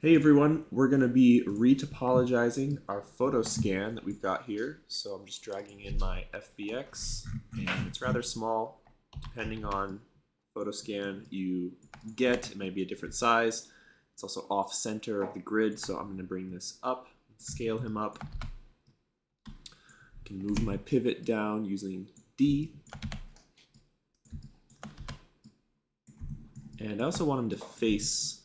Hey everyone, we're going to be retopologizing our Photoscan that we've got here. So I'm just dragging in my FBX, and it's rather small. Depending on Photoscan you get, it may be a different size. It's also off center of the grid, so I'm going to bring this up, scale him up. I can move my pivot down using D. And I also want him to face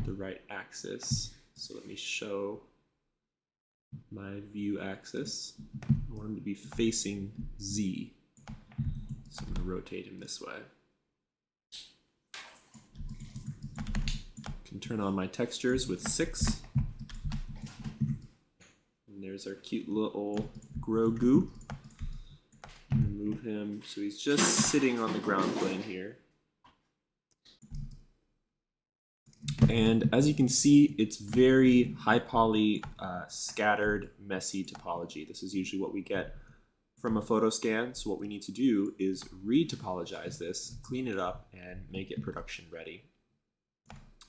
the right axis. So let me show my view axis. I want him to be facing Z. So I'm going to rotate him this way. I can turn on my textures with 6. And there's our cute little Grogu. I'm going to move him so he's just sitting on the ground plane here. And as you can see, it's very high poly, scattered, messy topology. This is usually what we get from a Photoscan. So what we need to do is retopologize this, clean it up, and make it production ready.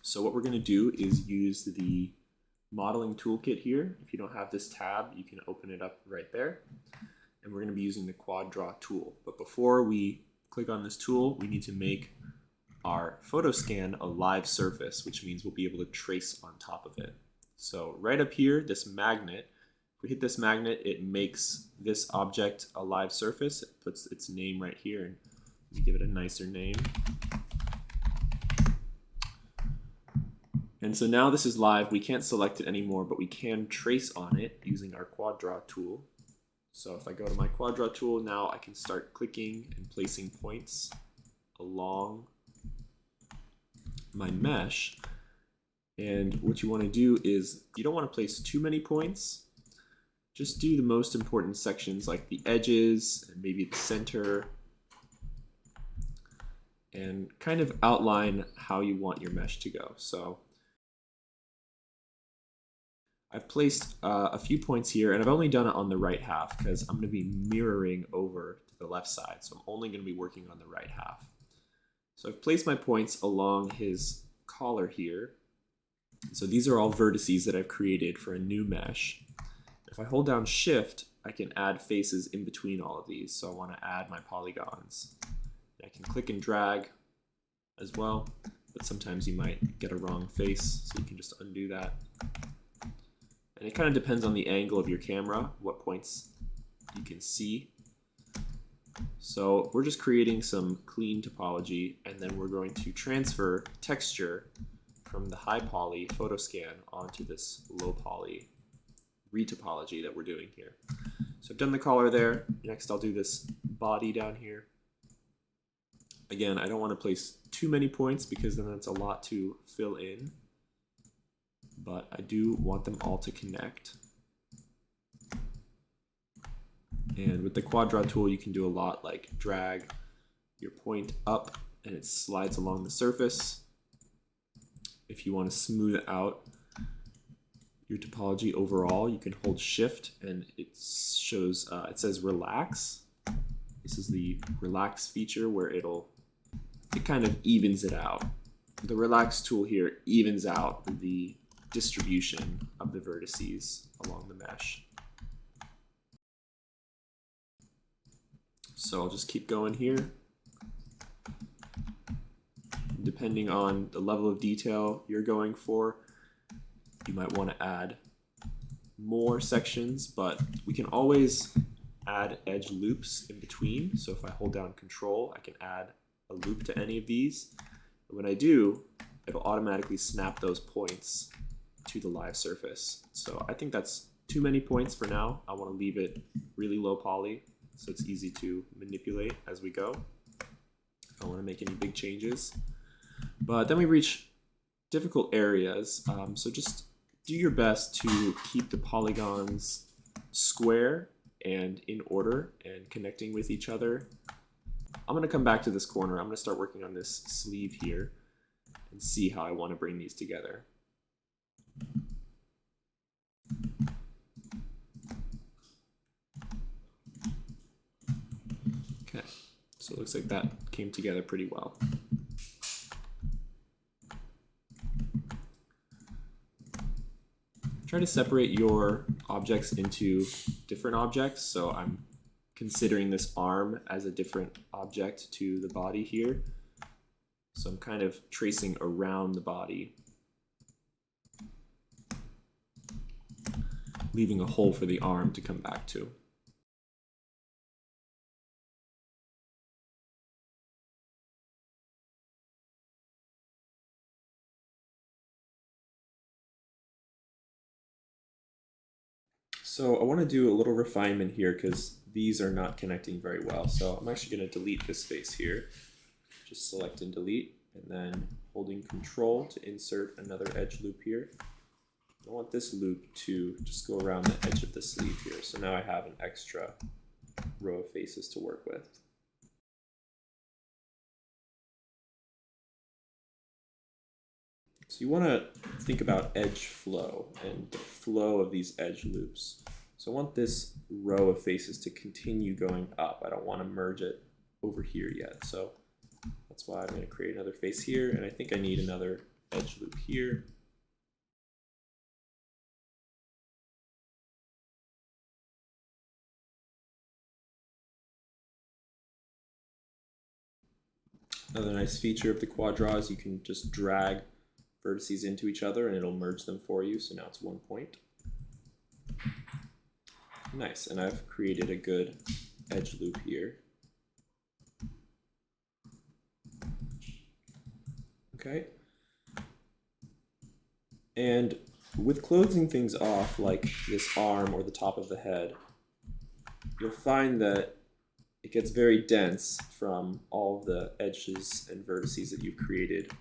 So what we're going to do is use the modeling toolkit here. If you don't have this tab, you can open it up right there. And we're going to be using the quad draw tool. But before we click on this tool, we need to make our Photoscan a live surface, which means we'll be able to trace on top of it. So right up here, this magnet, if we hit this magnet, it makes this object a live surface. It puts its name right here, and let me give it a nicer name. And so now this is live. We can't select it anymore, but we can trace on it using our quad draw tool. So if I go to my quad draw tool, now I can start clicking and placing points along my mesh. And what you want to do is you don't want to place too many points. Just do the most important sections like the edges and maybe the center, and kind of outline how you want your mesh to go. So I've placed a few points here, and I've only done it on the right half because I'm going to be mirroring over to the left side. So I'm only going to be working on the right half. So I've placed my points along his collar here. So these are all vertices that I've created for a new mesh. If I hold down Shift, I can add faces in between all of these. So I want to add my polygons. I can click and drag as well, but sometimes you might get a wrong face, so you can just undo that. And it kind of depends on the angle of your camera, what points you can see. So we're just creating some clean topology, and then we're going to transfer texture from the high poly Photoscan onto this low poly retopology that we're doing here. So I've done the collar there. Next I'll do this body down here. Again, I don't want to place too many points because then that's a lot to fill in, but I do want them all to connect. And with the quad draw tool, you can do a lot, like drag your point up and it slides along the surface. If you want to smooth out your topology overall, you can hold Shift and it shows, it says relax. This is the relax feature where it kind of evens it out. The relax tool here evens out the distribution of the vertices along the mesh. So I'll just keep going here. Depending on the level of detail you're going for, you might want to add more sections, but we can always add edge loops in between. So if I hold down Control, I can add a loop to any of these. And when I do, it'll automatically snap those points to the live surface. So I think that's too many points for now. I want to leave it really low poly, so it's easy to manipulate as we go if I want to make any big changes. But then we reach difficult areas, so just do your best to keep the polygons square and in order and connecting with each other. I'm going to come back to this corner. I'm going to start working on this sleeve here and see how I want to bring these together. Okay, so it looks like that came together pretty well. try to separate your objects into different objects. So I'm considering this arm as a different object to the body here. So I'm kind of tracing around the body, leaving a hole for the arm to come back to. So I want to do a little refinement here because these are not connecting very well. So I'm actually going to delete this face here. Just select and delete, and then holding Control to insert another edge loop here. I want this loop to just go around the edge of the sleeve here. So now I have an extra row of faces to work with. So you want to think about edge flow and the flow of these edge loops. So I want this row of faces to continue going up. I don't want to merge it over here yet. So that's why I'm going to create another face here, and I think I need another edge loop here. Another nice feature of the quad draw is you can just drag vertices into each other and it'll merge them for you. So now it's one point. Nice, and I've created a good edge loop here. Okay. And with closing things off, like this arm or the top of the head, you'll find that it gets very dense from all of the edges and vertices that you've created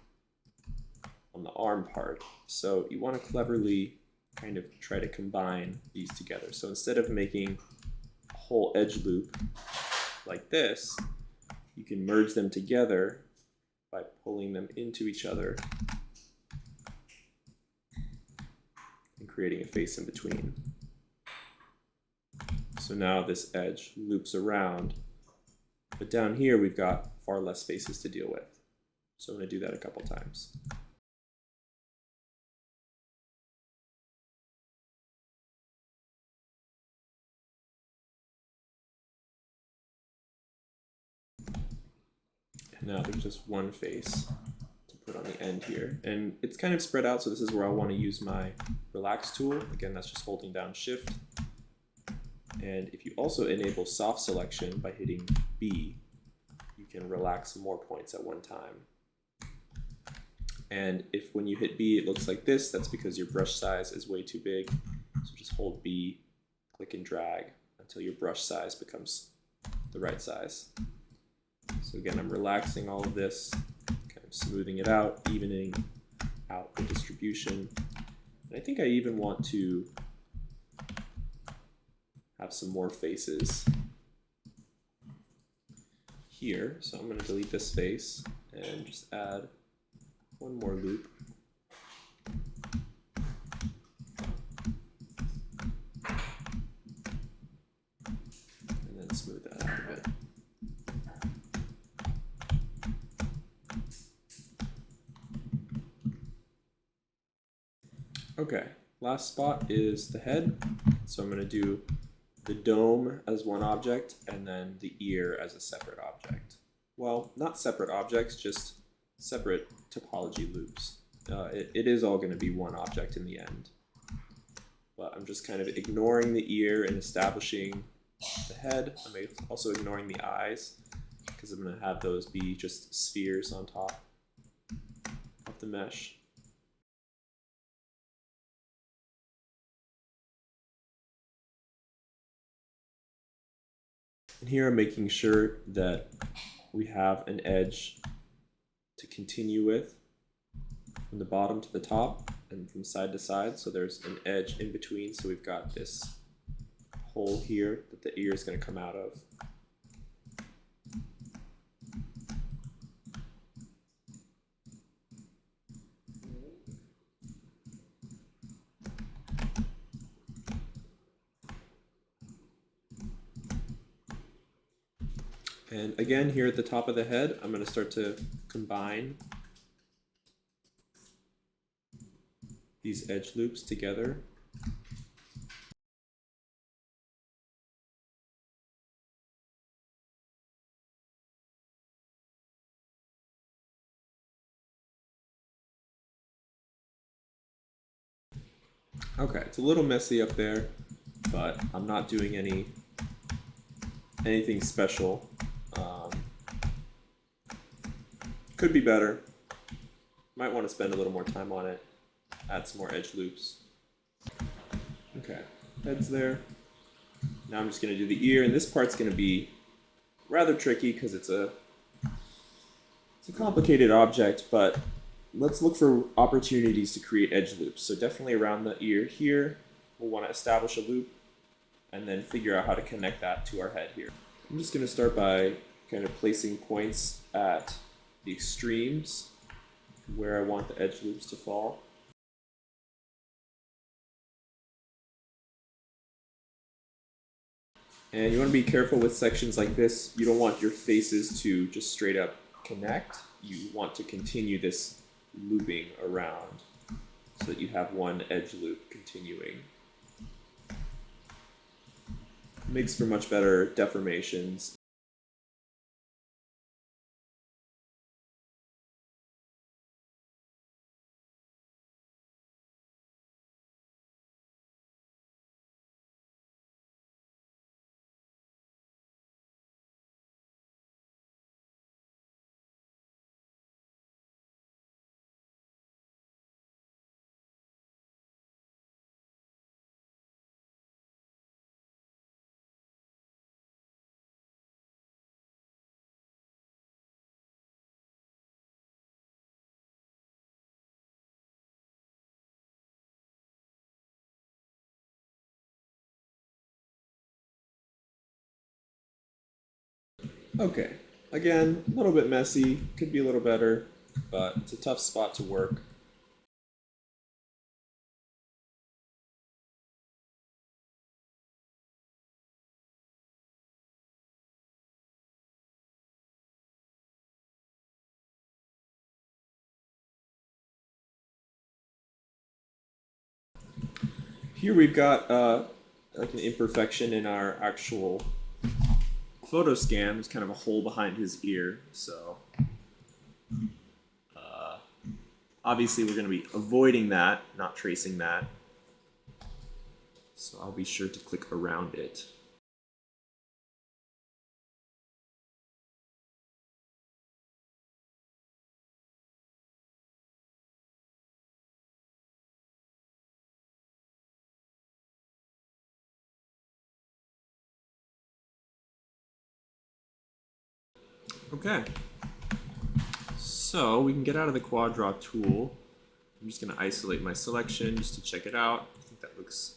on the arm part. So you want to cleverly kind of try to combine these together. So instead of making a whole edge loop like this, you can merge them together by pulling them into each other and creating a face in between. So now this edge loops around, but down here we've got far less faces to deal with. So I'm going to do that a couple times. And now there's just one face to put on the end here. And it's kind of spread out, so this is where I want to use my relax tool. Again, that's just holding down Shift. And if you also enable soft selection by hitting B, you can relax more points at one time. And if when you hit B it looks like this, that's because your brush size is way too big. So just hold B, click and drag until your brush size becomes the right size. So again, I'm relaxing all of this, kind of smoothing it out, evening out the distribution. And I think I even want to have some more faces here. So I'm going to delete this face and just add one more loop. And then smooth that out a bit. Okay, last spot is the head. So I'm going to do the dome as one object and then the ear as a separate object. Well, not separate objects, just separate topology loops. It is all going to be one object in the end. But I'm just kind of ignoring the ear and establishing the head. I'm also ignoring the eyes because I'm going to have those be just spheres on top of the mesh. And here I'm making sure that we have an edge to continue with from the bottom to the top and from side to side. So there's an edge in between. So we've got this hole here that the ear is going to come out of. And again, here at the top of the head, I'm going to start to combine these edge loops together. Okay, it's a little messy up there, but I'm not doing anything special. Could be better. Might want to spend a little more time on it. Add some more edge loops. Okay, head's there. Now I'm just going to do the ear, and this part's going to be rather tricky because it's a complicated object, but let's look for opportunities to create edge loops. So definitely around the ear here, we'll want to establish a loop and then figure out how to connect that to our head here. I'm just going to start by kind of placing points at the extremes where I want the edge loops to fall. And you want to be careful with sections like this. You don't want your faces to just straight up connect. You want to continue this looping around so that you have one edge loop continuing. Makes for much better deformations. Okay, again, a little bit messy, could be a little better, but it's a tough spot to work. Here we've got like an imperfection in our actual Photoscan. There's kind of a hole behind his ear, so obviously we're going to be avoiding that, not tracing that. So I'll be sure to click around it. Okay, so we can get out of the quad draw tool. I'm just going to isolate my selection just to check it out. I think that looks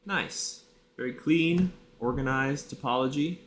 nice. Very clean, organized topology.